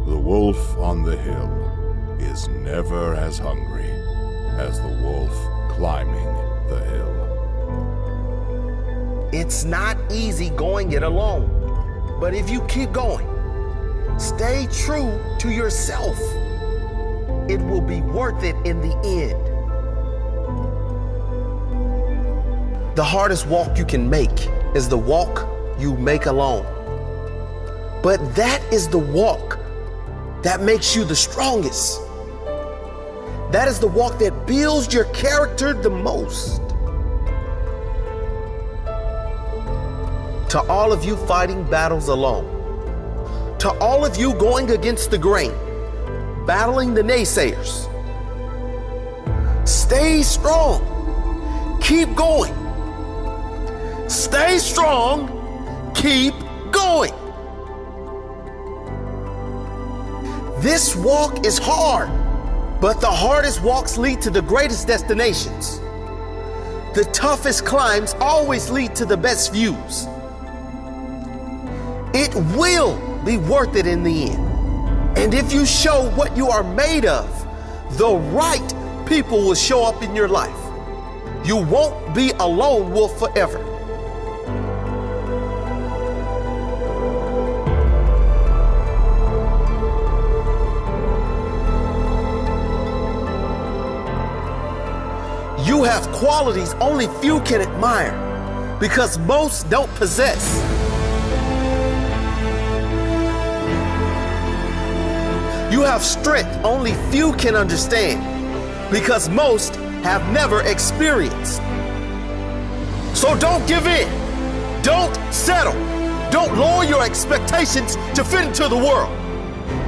The wolf on the hill is never as hungry as the wolf climbing the hill. It's not easy going it alone, but if you keep going, stay true to yourself, it will be worth it in the end. The hardest walk you can make is the walk you make alone. But that is the walk that makes you the strongest. That is the walk that builds your character the most. To all of you fighting battles alone, to all of you going against the grain, battling the naysayers, stay strong, keep going. Stay strong, keep going. This walk is hard, but the hardest walks lead to the greatest destinations. The toughest climbs always lead to the best views. It will be worth it in the end. And if you show what you are made of, the right people will show up in your life. You won't be a lone wolf forever. You have qualities only few can admire because most don't possess. You have strength only few can understand because most have never experienced. So don't give in. Don't settle. Don't lower your expectations to fit into the world.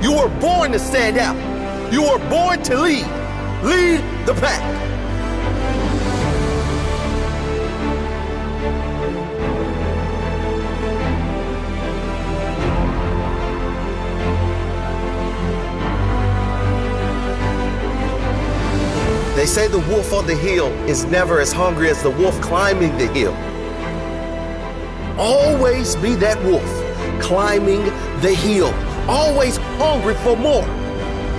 You were born to stand out. You were born to lead. Lead the pack. They say the wolf on the hill is never as hungry as the wolf climbing the hill. Always be that wolf climbing the hill. Always hungry for more.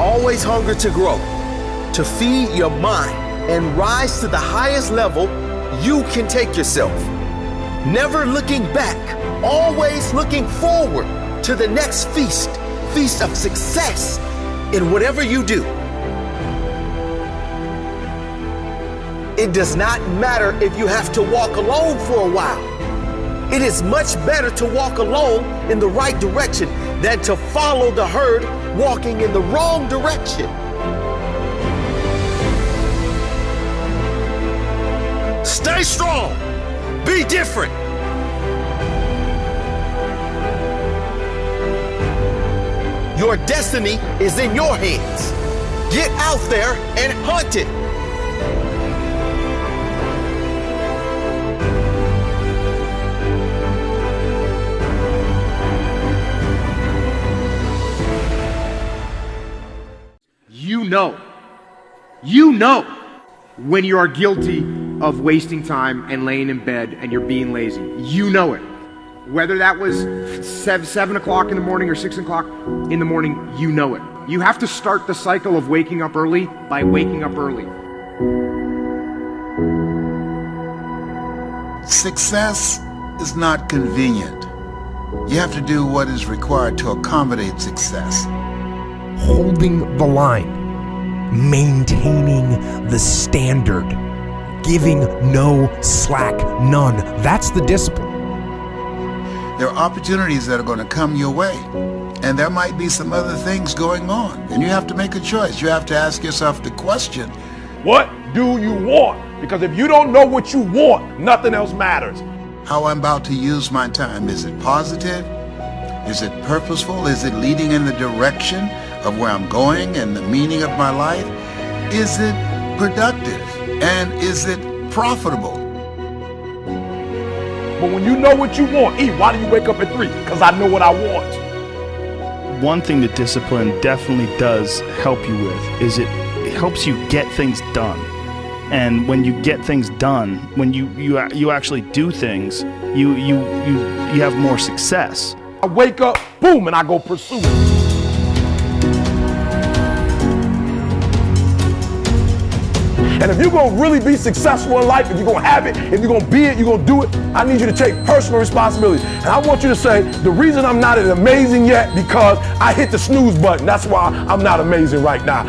Always hungry to grow, to feed your mind and rise to the highest level you can take yourself. Never looking back, always looking forward to the next feast of success in whatever you do. It does not matter if you have to walk alone for a while. It is much better to walk alone in the right direction than to follow the herd walking in the wrong direction. Stay strong. Be different. Your destiny is in your hands. Get out there and hunt it. You know when you are guilty of wasting time and laying in bed and you're being lazy. You know it. Whether that was 7 o'clock in the morning or 6 o'clock in the morning, you know it. You have to start the cycle of waking up early by waking up early. Success is not convenient. You have to do what is required to accommodate success. Holding the line, maintaining the standard, giving no slack, none. That's the discipline. There are opportunities that are going to come your way, and there might be some other things going on, and you have to make a choice. You have to ask yourself the question, what do you want? Because if you don't know what you want, nothing else matters. how I'm about to use my time. Is it positive? Is it purposeful? Is it leading in the direction of where I'm going and the meaning of my life? Is it productive? And is it profitable? But when you know what you want, why do you wake up at 3? Because I know what I want. One thing that discipline definitely does help you with is it helps you get things done. And when you get things done, when you actually do things, you have more success. I wake up, boom, and I go pursue it. And if you're gonna really be successful in life, if you're gonna have it, if you're gonna be it, you're gonna do it, I need you to take personal responsibility. And I want you to say, the reason I'm not amazing yet, because I hit the snooze button. That's why I'm not amazing right now.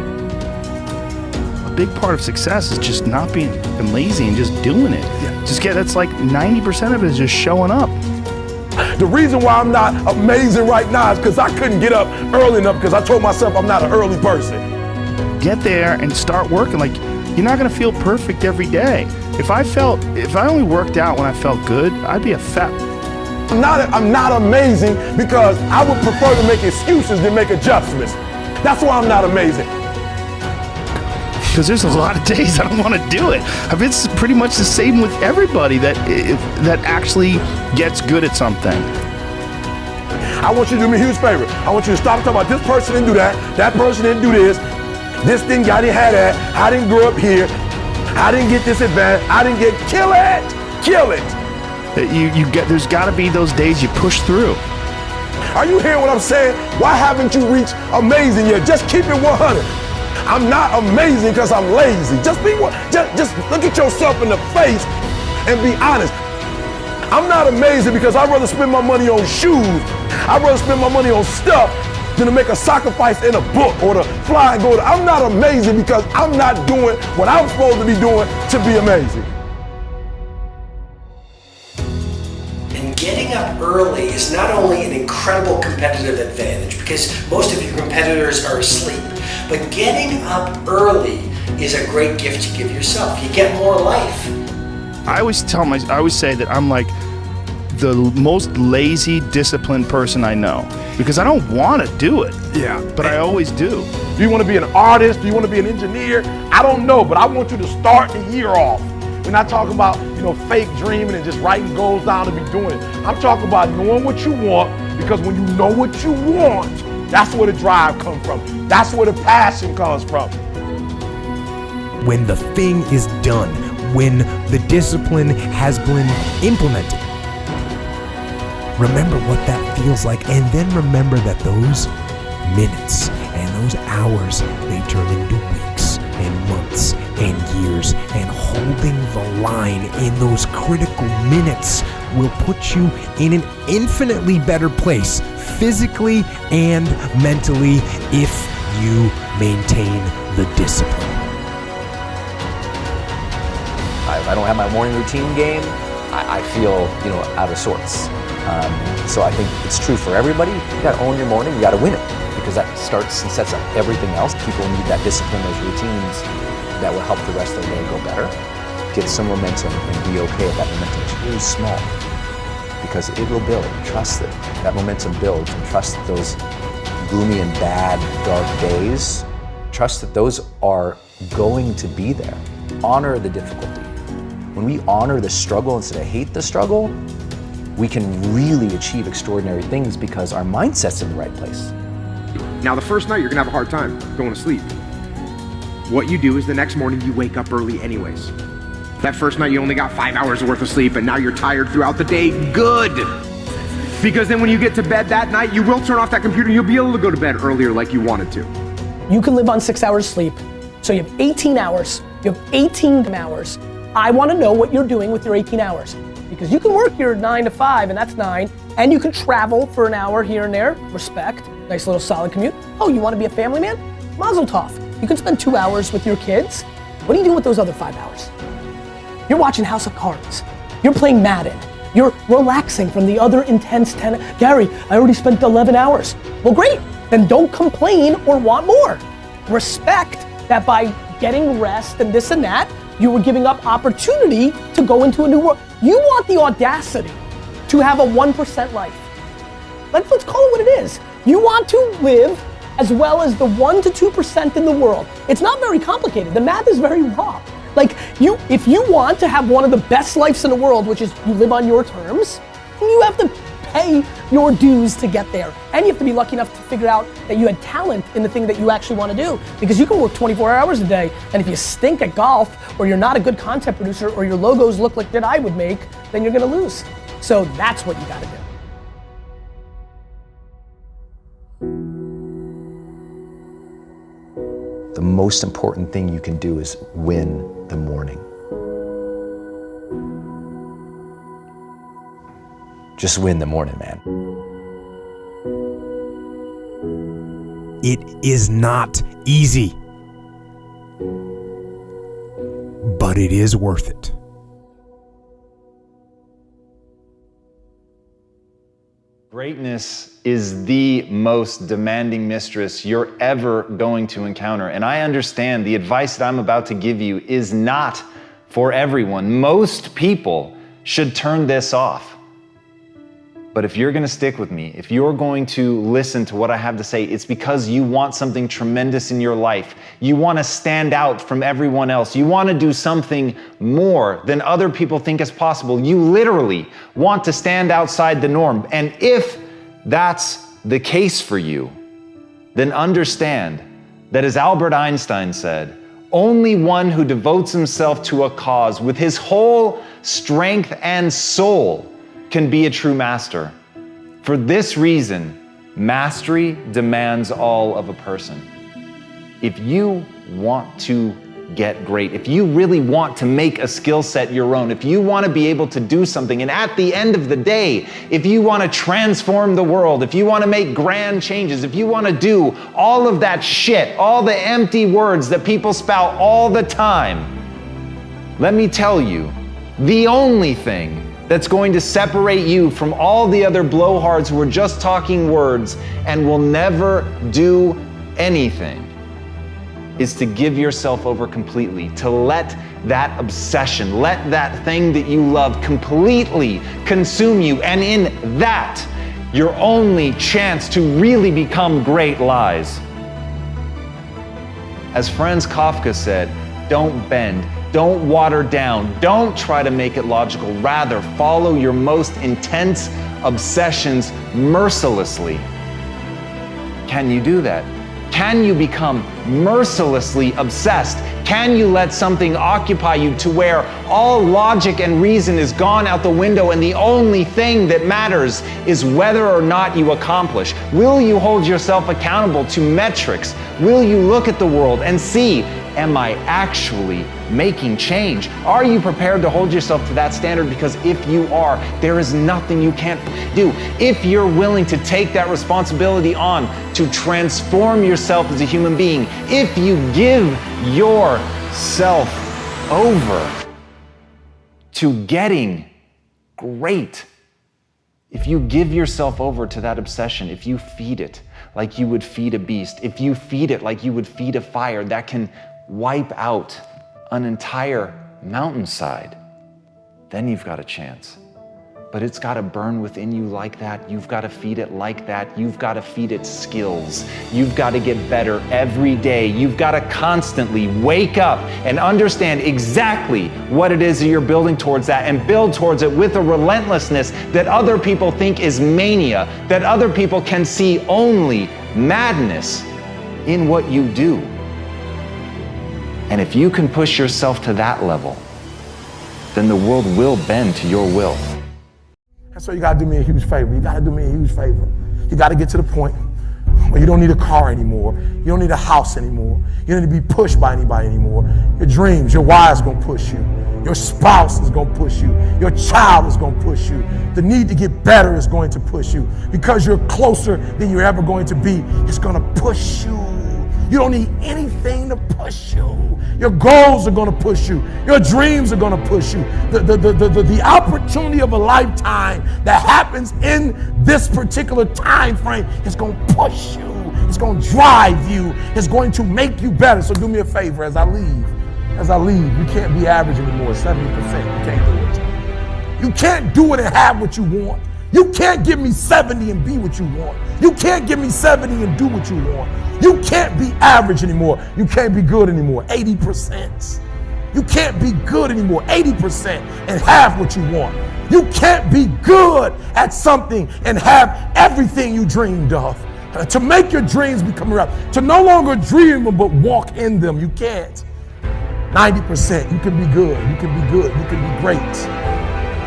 A big part of success is just not being lazy and just doing it. That's like 90% of it is just showing up. The reason why I'm not amazing right now is because I couldn't get up early enough because I told myself I'm not an early person. Get there and start working. Like, you're not gonna feel perfect every day. If I only worked out when I felt good, I'd be a fat. I'm not amazing because I would prefer to make excuses than make adjustments. That's why I'm not amazing. Because there's a lot of days I don't want to do it. It's pretty much the same with everybody that actually gets good at something. I want you to do me a huge favor. I want you to stop talking about this person didn't do that person didn't do this didn't, I didn't have that, I didn't grow up here, I didn't get this advantage, I didn't get, kill it. There's got to be those days you push through. Are you hearing what I'm saying? Why haven't you reached amazing yet? Just keep it 100. I'm not amazing because I'm lazy. Just look at yourself in the face and be honest. I'm not amazing because I'd rather spend my money on shoes. I'd rather spend my money on stuff than to make a sacrifice in a book or to fly and go to. I'm not amazing because I'm not doing what I'm supposed to be doing to be amazing. And getting up early is not only an incredible competitive advantage because most of your competitors are asleep, but getting up early is a great gift you give yourself. You get more life. I always say that I'm like the most lazy, disciplined person I know because I don't want to do it. Yeah. But I always do. Do you want to be an artist? Do you want to be an engineer? I don't know, but I want you to start the year off. We're not talking about, fake dreaming and just writing goals down to be doing it. I'm talking about knowing what you want, because when you know what you want, that's where the drive comes from. That's where the passion comes from. When the thing is done, when the discipline has been implemented, remember what that feels like, and then remember that those minutes and those hours, they turn into weeks and months and years, and holding the line in those critical minutes will put you in an infinitely better place, physically and mentally, if you maintain the discipline. I don't have my morning routine game, I feel, out of sorts. So I think it's true for everybody. You gotta own your morning, you gotta win it, because that starts and sets up everything else. People need that discipline, those routines that will help the rest of the day go better. Get some momentum and be okay if that momentum is really small, because it will build. Trust that momentum builds, and trust that those gloomy and bad, dark days, trust that those are going to be there. Honor the difficulty. When we honor the struggle instead of hate the struggle, we can really achieve extraordinary things because our mindset's in the right place. Now, the first night, you're gonna have a hard time going to sleep. What you do is the next morning, you wake up early anyways. That first night, you only got 5 hours worth of sleep, and now you're tired throughout the day. Good! Because then when you get to bed that night, you will turn off that computer, and you'll be able to go to bed earlier like you wanted to. You can live on 6 hours sleep, so you have 18 hours. You have 18 hours. I wanna know what you're doing with your 18 hours. Because you can work your 9 to 5, and that's 9, and you can travel for an hour here and there, respect, nice little solid commute. Oh, you wanna be a family man? Mazel tov. You can spend 2 hours with your kids. What are you doing with those other 5 hours? You're watching House of Cards. You're playing Madden. You're relaxing from the other intense 10. Gary, I already spent 11 hours. Well, great. Then don't complain or want more. Respect that by getting rest and this and that, you were giving up opportunity to go into a new world. You want the audacity to have a 1% life. Let's call it what it is. You want to live as well as the 1 to 2% in the world. It's not very complicated. The math is very raw. Like, if you want to have one of the best lives in the world, which is you live on your terms, you have to pay your dues to get there. And you have to be lucky enough to figure out that you had talent in the thing that you actually want to do. Because you can work 24 hours a day, and if you stink at golf, or you're not a good content producer, or your logos look like that I would make, then you're gonna lose. So that's what you gotta do. The most important thing you can do is win the morning. Just win the morning, man. It is not easy, but it is worth it. Greatness is the most demanding mistress you're ever going to encounter. And I understand the advice that I'm about to give you is not for everyone. Most people should turn this off. But if you're gonna stick with me, if you're going to listen to what I have to say, it's because you want something tremendous in your life. You wanna stand out from everyone else. You wanna do something more than other people think is possible. You literally want to stand outside the norm. And if that's the case for you, then understand that, as Albert Einstein said, only one who devotes himself to a cause with his whole strength and soul can be a true master. For this reason, mastery demands all of a person. If you want to get great, if you really want to make a skill set your own, if you want to be able to do something, and at the end of the day, if you want to transform the world, if you want to make grand changes, if you want to do all of that shit, all the empty words that people spout all the time, let me tell you, the only thing that's going to separate you from all the other blowhards who are just talking words and will never do anything is to give yourself over completely, to let that obsession, let that thing that you love completely consume you. And in that, your only chance to really become great lies. As Franz Kafka said, don't bend, don't water down, don't try to make it logical. Rather, follow your most intense obsessions mercilessly. Can you do that? Can you become mercilessly obsessed? Can you let something occupy you to where all logic and reason is gone out the window and the only thing that matters is whether or not you accomplish? Will you hold yourself accountable to metrics? Will you look at the world and see, am I actually making change? Are you prepared to hold yourself to that standard? Because if you are, there is nothing you can't do. If you're willing to take that responsibility on to transform yourself as a human being, if you give yourself over to getting great, if you give yourself over to that obsession, if you feed it like you would feed a beast, if you feed it like you would feed a fire that can wipe out an entire mountainside, then you've got a chance. But it's got to burn within you like that. You've got to feed it like that. You've got to feed it skills. You've got to get better every day. You've got to constantly wake up and understand exactly what it is that you're building towards that, and build towards it with a relentlessness that other people think is mania, that other people can see only madness in what you do. And if you can push yourself to that level, then the world will bend to your will. And so you gotta do me a huge favor. You gotta do me a huge favor. You gotta get to the point where you don't need a car anymore. You don't need a house anymore. You don't need to be pushed by anybody anymore. Your dreams, your wife's gonna push you. Your spouse is gonna push you. Your child is gonna push you. The need to get better is going to push you. Because you're closer than you're ever going to be, it's gonna push you. You don't need anything to push you. Your goals are gonna push you. Your dreams are gonna push you. The opportunity of a lifetime that happens in this particular time frame is gonna push you. It's gonna drive you. It's going to make you better. So do me a favor as I leave. You can't be average anymore, 70%. You can't do it. You can't do it and have what you want. You can't give me 70 and be what you want. You can't give me 70 and do what you want. You can't be average anymore. You can't be good anymore, 80%. You can't be good anymore, 80%, and have what you want. You can't be good at something and have everything you dreamed of. To make your dreams become real, to no longer dream them but walk in them, you can't. 90%, you can be good, you can be great,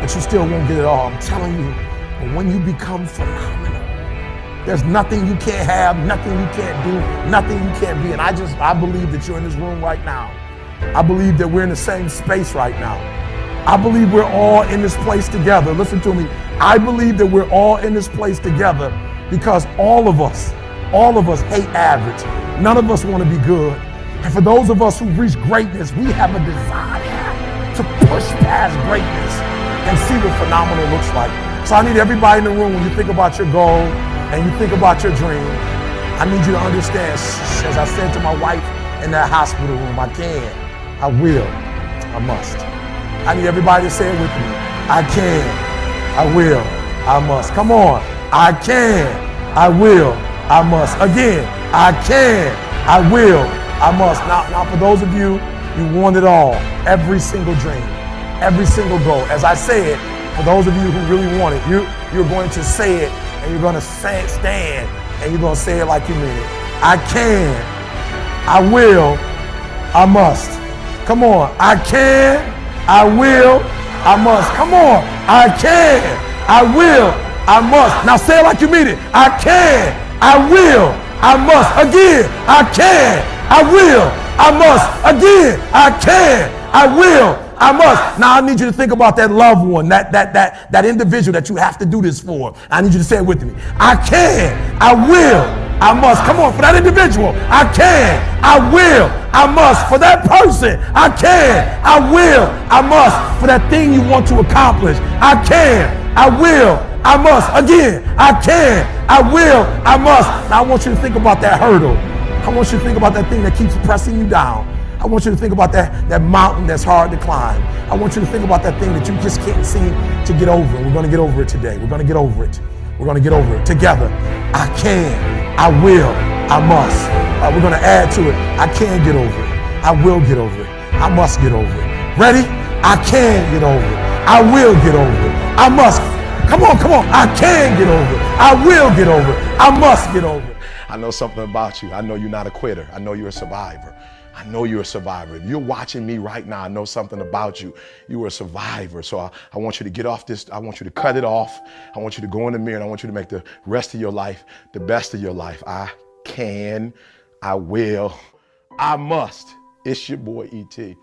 but you still won't get it all. I'm telling you, but when you become phenomenal, there's nothing you can't have, nothing you can't do, nothing you can't be. And I believe that you're in this room right now I believe that we're in the same space right now. I believe we're all in this place together. Listen to me. I believe that we're all in this place together because all of us hate average. None of us want to be good. And for those of us who reach greatness, we have a desire to push past greatness and see what phenomenal looks like. So I need everybody in the room, when you think about your goal and you think about your dream, I need you to understand, as I said to my wife in that hospital room, I can, I will, I must. I need everybody to say it with me. I can, I will, I must. Come on. I can, I will, I must. Again, I can, I will, I must. Now for those of you, you want it all. Every single dream, every single goal. As I say it, for those of you who really want it, you're going to say it and you're going to stand and you're going to say it like you mean it. I can, I will, I must. Come on. I can, I will, I must. Come on. I can, I will, I must. Now say it like you mean it. I can, I will, I must. Again, I can, I will, I must. Again, I can, I will, I must. Now I need you to think about that loved one, that individual that you have to do this for. I need you to say it with me. I can, I will, I must. Come on, for that individual. I can, I will, I must. For that person, I can, I will, I must. For that thing you want to accomplish, I can, I will, I must. Again, I can, I will, I must. Now I want you to think about that hurdle. I want you to think about that thing that keeps pressing you down. I want you to think about that mountain that's hard to climb. I want you to think about that thing that you just can't seem to get over. We're going to get over it today. We're going to get over it. We're going to get over it together. I can, I will, I must. We're going to add to it. I can get over it. I will get over it. I must get over it. Ready? I can get over it. I will get over it. I must. Come on, come on. I can get over it. I will get over it. I must get over it. I know something about you. I know you're not a quitter. I know you're a survivor. I know you're a survivor. If you're watching me right now, I know something about you. You are a survivor. So I want you to get off this. I want you to cut it off. I want you to go in the mirror and I want you to make the rest of your life the best of your life. I can, I will, I must. It's your boy E.T.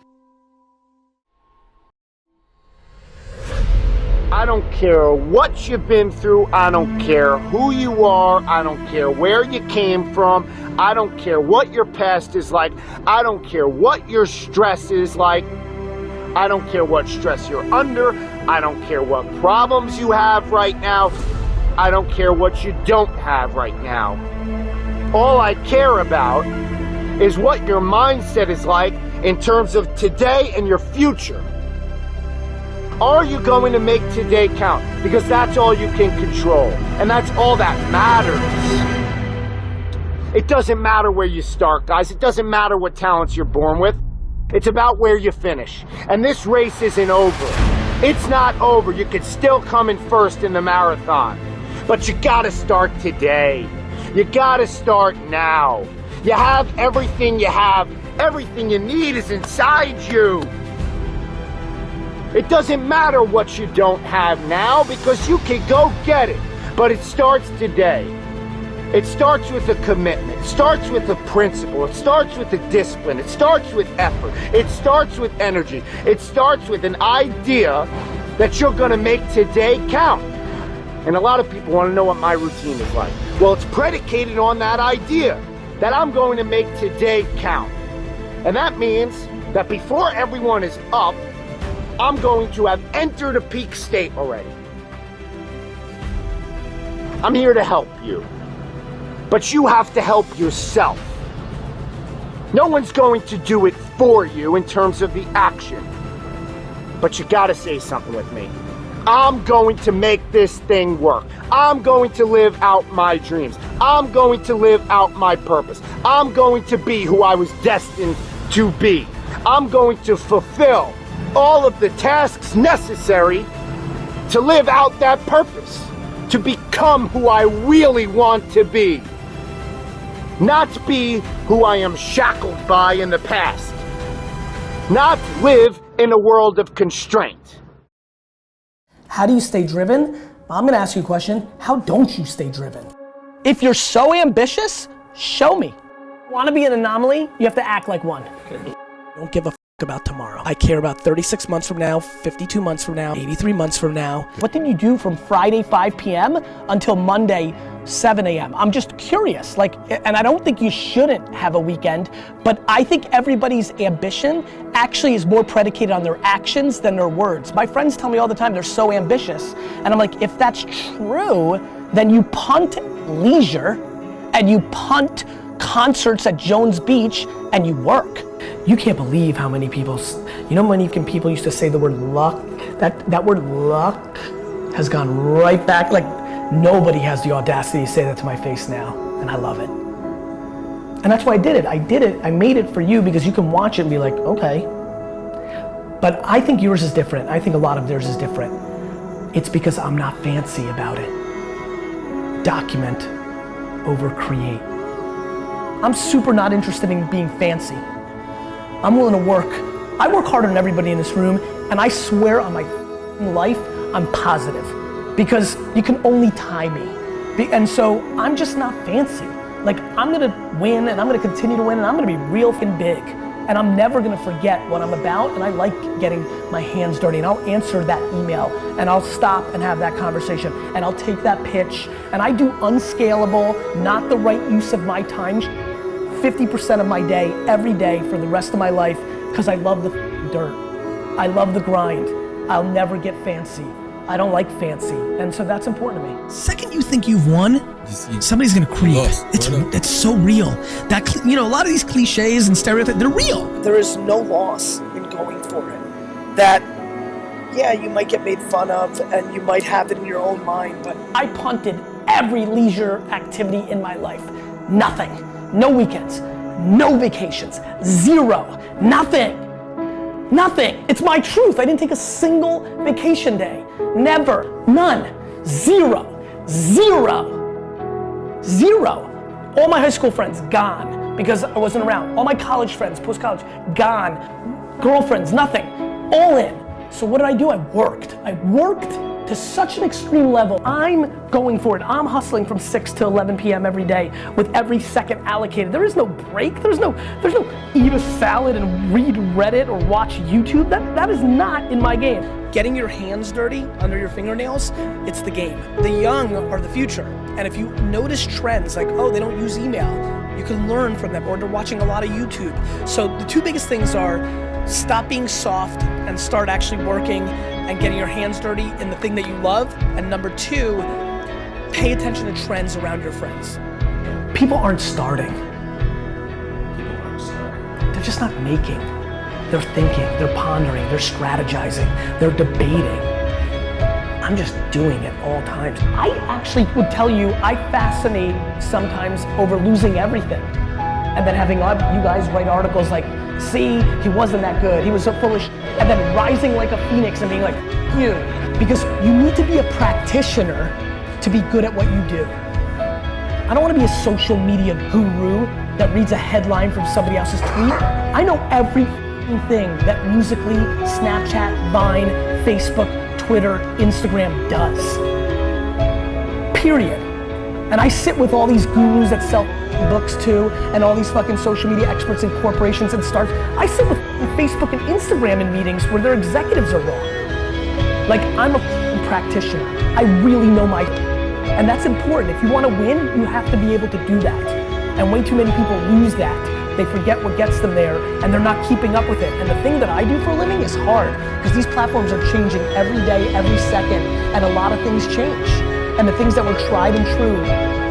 I don't care what you've been through. I don't care who you are. I don't care where you came from. I don't care what your past is like. I don't care what your stress is like. I don't care what stress you're under. I don't care what problems you have right now. I don't care what you don't have right now. All I care about is what your mindset is like in terms of today and your future. Are you going to make today count? Because that's all you can control. And that's all that matters. It doesn't matter where you start, guys. It doesn't matter what talents you're born with. It's about where you finish. And this race isn't over. It's not over. You could still come in first in the marathon. But you gotta start today. You gotta start now. You have everything you have. Everything you need is inside you. It doesn't matter what you don't have now because you can go get it. But it starts today. It starts with a commitment. It starts with a principle. It starts with a discipline. It starts with effort. It starts with energy. It starts with an idea that you're going to make today count. And a lot of people want to know what my routine is like. Well, it's predicated on that idea that I'm going to make today count. And that means that before everyone is up, I'm going to have entered a peak state already. I'm here to help you. But you have to help yourself. No one's going to do it for you in terms of the action. But you gotta say something with me. I'm going to make this thing work. I'm going to live out my dreams. I'm going to live out my purpose. I'm going to be who I was destined to be. I'm going to fulfill all of the tasks necessary to live out that purpose, to become who I really want to be, not be who I am shackled by in the past, not live in a world of constraint. How do you stay driven? I'm gonna ask you a question. How don't you stay driven? If you're so ambitious, show me. Want to be an anomaly? You have to act like one. Don't give a about tomorrow. I care about 36 months from now, 52 months from now, 83 months from now. What did you do from Friday 5 p.m. until Monday 7 a.m.? I'm just curious, like, and I don't think you shouldn't have a weekend, but I think everybody's ambition actually is more predicated on their actions than their words. My friends tell me all the time they're so ambitious, and I'm like, if that's true, then you punt leisure and you punt concerts at Jones Beach and you work. You can't believe how many people, you know how many people used to say the word luck? That word luck has gone right back. Like, nobody has the audacity to say that to my face now, and I love it. And that's why I did it. I made it for you because you can watch it and be like, okay. But I think yours is different. I think a lot of theirs is different. It's because I'm not fancy about it. Document over create. I'm super not interested in being fancy. I'm willing to work. I work harder than everybody in this room, and I swear on my life, I'm positive. Because you can only tie me. And so I'm just not fancy. Like, I'm gonna win, and I'm gonna continue to win, and I'm gonna be real fucking big. And I'm never gonna forget what I'm about, and I like getting my hands dirty, and I'll answer that email, and I'll stop and have that conversation, and I'll take that pitch, and I do unscalable, not the right use of my time, 50% of my day, every day for the rest of my life, because I love the dirt. I love the grind. I'll never get fancy. I don't like fancy, and so that's important to me. Second you think you've won, somebody's gonna creep. It's so real. That, you know, a lot of these cliches and stereotypes, they're real. There is no loss in going for it. That, yeah, you might get made fun of and you might have it in your own mind, but I punted every leisure activity in my life. Nothing. No weekends. No vacations. Zero. Nothing. Nothing. It's my truth. I didn't take a single vacation day. Never. None. Zero. Zero. Zero. All my high school friends, gone because I wasn't around. All my college friends, post-college, gone. Girlfriends, nothing. All in. So what did I do? I worked. I worked to such an extreme level. I'm going for it. I'm hustling from 6 to 11 p.m. every day with every second allocated. There is no break. There's no eat a salad and read Reddit or watch YouTube. That is not in my game. Getting your hands dirty under your fingernails, it's the game. The young are the future. And if you notice trends like, oh, they don't use email, you can learn from them, or they're watching a lot of YouTube. So the two biggest things are stop being soft and start actually working and getting your hands dirty in the thing that you love. And number two, pay attention to trends around your friends. People aren't starting. They're just not making. They're thinking, they're pondering, they're strategizing, they're debating. I'm just doing it all times. I actually would tell you, I fascinate sometimes over losing everything. And then having you guys write articles like, see, he wasn't that good, he was so foolish, and then rising like a phoenix and being like, you. Because you need to be a practitioner to be good at what you do. I don't want to be a social media guru that reads a headline from somebody else's tweet. I know everything that Musical.ly, Snapchat, Vine, Facebook, Twitter, Instagram does. Period. And I sit with all these gurus that sell books too, and all these fucking social media experts and corporations and startups. I sit with Facebook and Instagram in meetings where their executives are wrong. Like, I'm a practitioner. I really know my, and that's important. If you want to win, you have to be able to do that. And way too many people lose that. They forget what gets them there, and they're not keeping up with it. And the thing that I do for a living is hard, because these platforms are changing every day, every second, and a lot of things change. And the things that were tried and true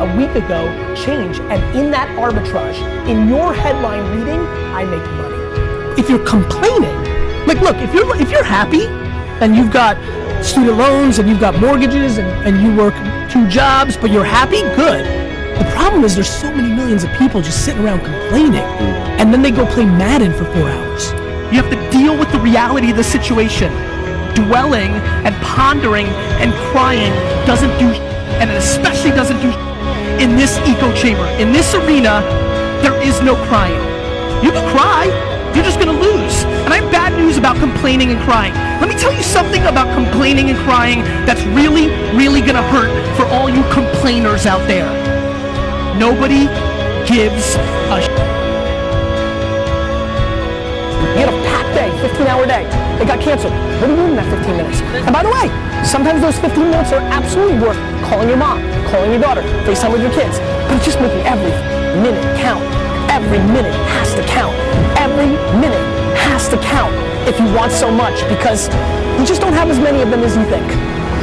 a week ago change. And in that arbitrage, in your headline reading, I make money. If you're complaining, like, look, if you're happy and you've got student loans and you've got mortgages and you work 2 jobs, but you're happy, good. The problem is there's so many millions of people just sitting around complaining, and then they go play Madden for 4 hours. You have to deal with the reality of the situation. Dwelling and pondering and crying doesn't do, and it especially doesn't do in this echo chamber. In this arena, there is no crying. You can cry, you're just gonna lose. And I have bad news about complaining and crying. Let me tell you something about complaining and crying that's really, really gonna hurt for all you complainers out there. Nobody gives a You had a packed day. 15-hour day. It got canceled. What are you doing in that 15 minutes? And by the way, sometimes those 15 minutes are absolutely worth calling your mom, calling your daughter, FaceTime with your kids. But it's just making every minute count. Every minute has to count. Every minute has to count if you want so much, because you just don't have as many of them as you think.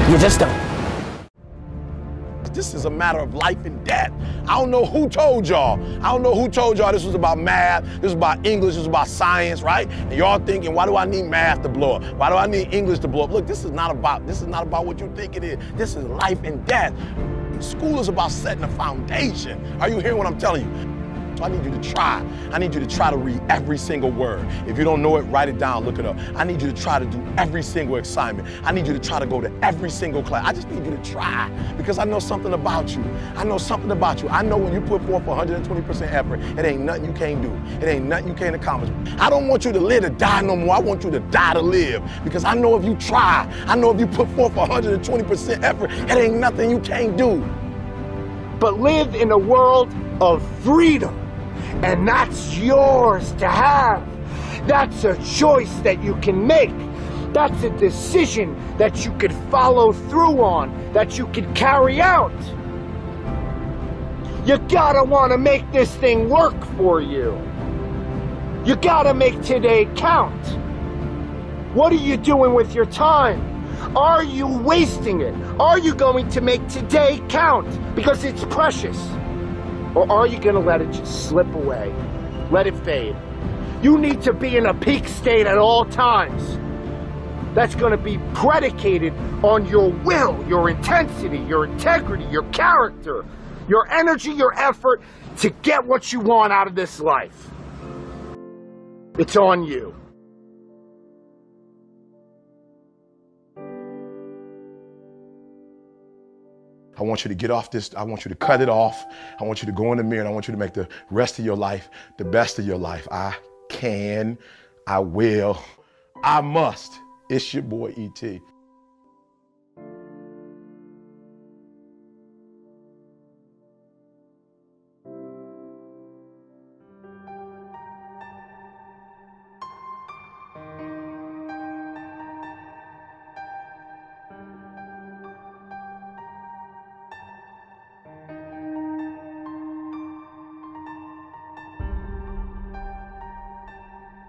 You just don't. This is a matter of life and death. I don't know who told y'all. I don't know who told y'all this was about math, this was about English, this was about science, right? And y'all thinking, why do I need math to blow up? Why do I need English to blow up? Look, this is not about what you think it is. This is life and death. School is about setting a foundation. Are you hearing what I'm telling you? So I need you to try. I need you to try to read every single word. If you don't know it, write it down, look it up. I need you to try to do every single assignment. I need you to try to go to every single class. I just need you to try, because I know something about you. I know something about you. I know when you put forth 120% effort, it ain't nothing you can't do. It ain't nothing you can't accomplish. I don't want you to live to die no more. I want you to die to live, because I know if you try, I know if you put forth 120% effort, it ain't nothing you can't do. But live in a world of freedom. And that's yours to have. That's a choice that you can make. That's a decision that you could follow through on, that you could carry out. You gotta wanna make this thing work for you. You gotta make today count. What are you doing with your time? Are you wasting it? Are you going to make today count because it's precious? Or are you gonna let it just slip away? Let it fade. You need to be in a peak state at all times. That's gonna be predicated on your will, your intensity, your integrity, your character, your energy, your effort to get what you want out of this life. It's on you. I want you to get off this. I want you to cut it off. I want you to go in the mirror, and I want you to make the rest of your life the best of your life. I can, I will, I must. It's your boy, E.T.